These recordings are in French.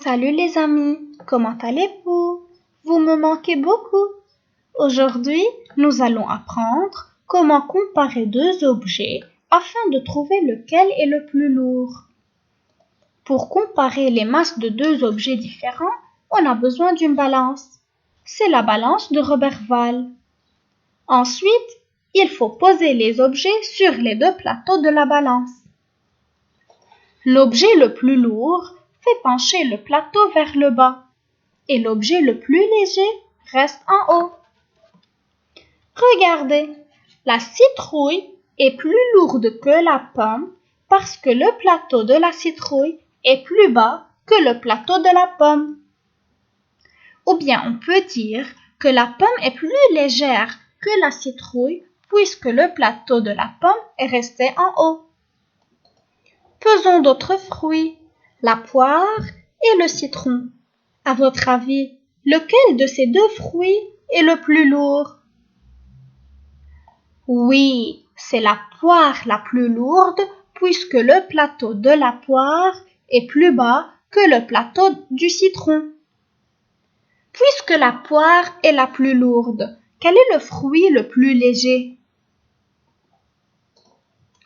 Salut les amis, comment allez-vous? Vous me manquez beaucoup. Aujourd'hui, nous allons apprendre comment comparer deux objets afin de trouver lequel est le plus lourd. Pour comparer les masses de deux objets différents, on a besoin d'une balance. C'est la balance de Roberval. Ensuite, il faut poser les objets sur les deux plateaux de la balance. L'objet le plus lourd fait pencher le plateau vers le bas et l'objet le plus léger reste en haut. Regardez, la citrouille est plus lourde que la pomme parce que le plateau de la citrouille est plus bas que le plateau de la pomme. Ou bien on peut dire que la pomme est plus légère que la citrouille puisque le plateau de la pomme est resté en haut. Pesons d'autres fruits, la poire et le citron. À votre avis, lequel de ces deux fruits est le plus lourd? Oui, c'est la poire la plus lourde puisque le plateau de la poire est plus bas que le plateau du citron. Puisque la poire est la plus lourde, quel est le fruit le plus léger?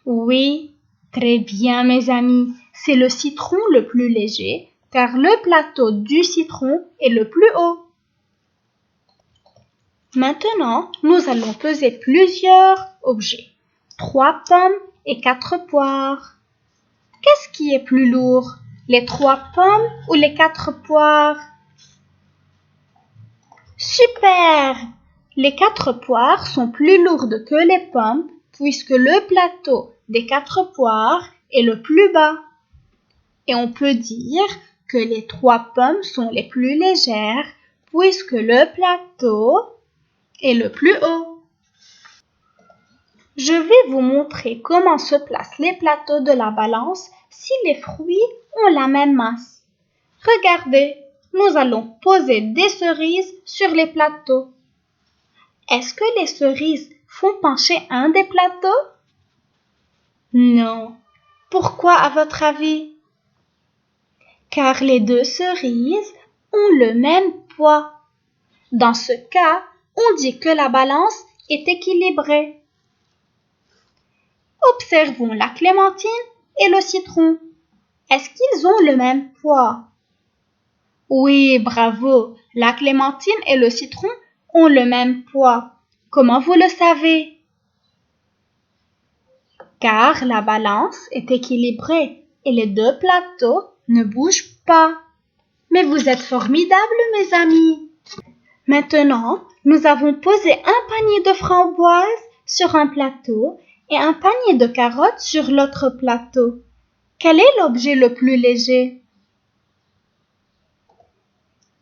Oui, très bien mes amis, c'est le citron le plus léger car le plateau du citron est le plus haut. Maintenant, nous allons peser plusieurs objets, 3 pommes et 4 poires. Qu'est-ce qui est plus lourd, les 3 pommes ou les 4 poires? Super! Les 4 poires sont plus lourdes que les pommes puisque le plateau des 4 poires est le plus bas. Et on peut dire que les 3 pommes sont les plus légères puisque le plateau est le plus haut. Je vais vous montrer comment se placent les plateaux de la balance si les fruits ont la même masse. Regardez, nous allons poser des cerises sur les plateaux. Est-ce que les cerises font pencher un des plateaux? Non. Pourquoi à votre avis? Car les deux cerises ont le même poids. Dans ce cas, on dit que la balance est équilibrée. Observons la clémentine et le citron. Est-ce qu'ils ont le même poids? Oui, bravo. La clémentine et le citron ont le même poids. Comment vous le savez? Car la balance est équilibrée et les deux plateaux ne bougent pas. Mais vous êtes formidables, mes amis. Maintenant, nous avons posé un panier de framboises sur un plateau et un panier de carottes sur l'autre plateau. Quel est l'objet le plus léger?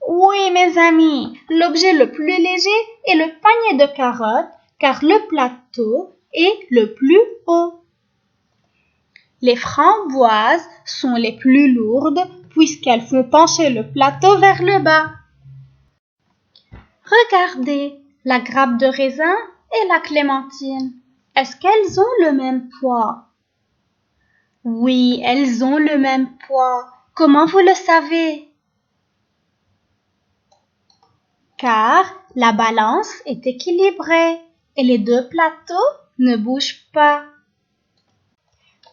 Oui, mes amis, l'objet le plus léger est le panier de carottes car le plateau est le plus haut. Les framboises sont les plus lourdes puisqu'elles font pencher le plateau vers le bas. Regardez, la grappe de raisin et la clémentine. Est-ce qu'elles ont le même poids? Oui, elles ont le même poids. Comment vous le savez? Car la balance est équilibrée et les deux plateaux ne bougent pas.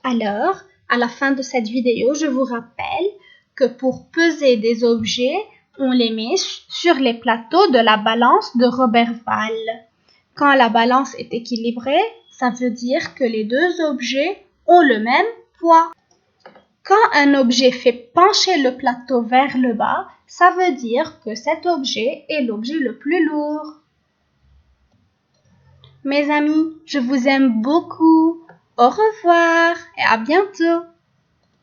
Alors, à la fin de cette vidéo, je vous rappelle que pour peser des objets, on les met sur les plateaux de la balance de Roberval. Quand la balance est équilibrée, ça veut dire que les deux objets ont le même poids. Quand un objet fait pencher le plateau vers le bas, ça veut dire que cet objet est l'objet le plus lourd. Mes amis, je vous aime beaucoup. Au revoir et à bientôt.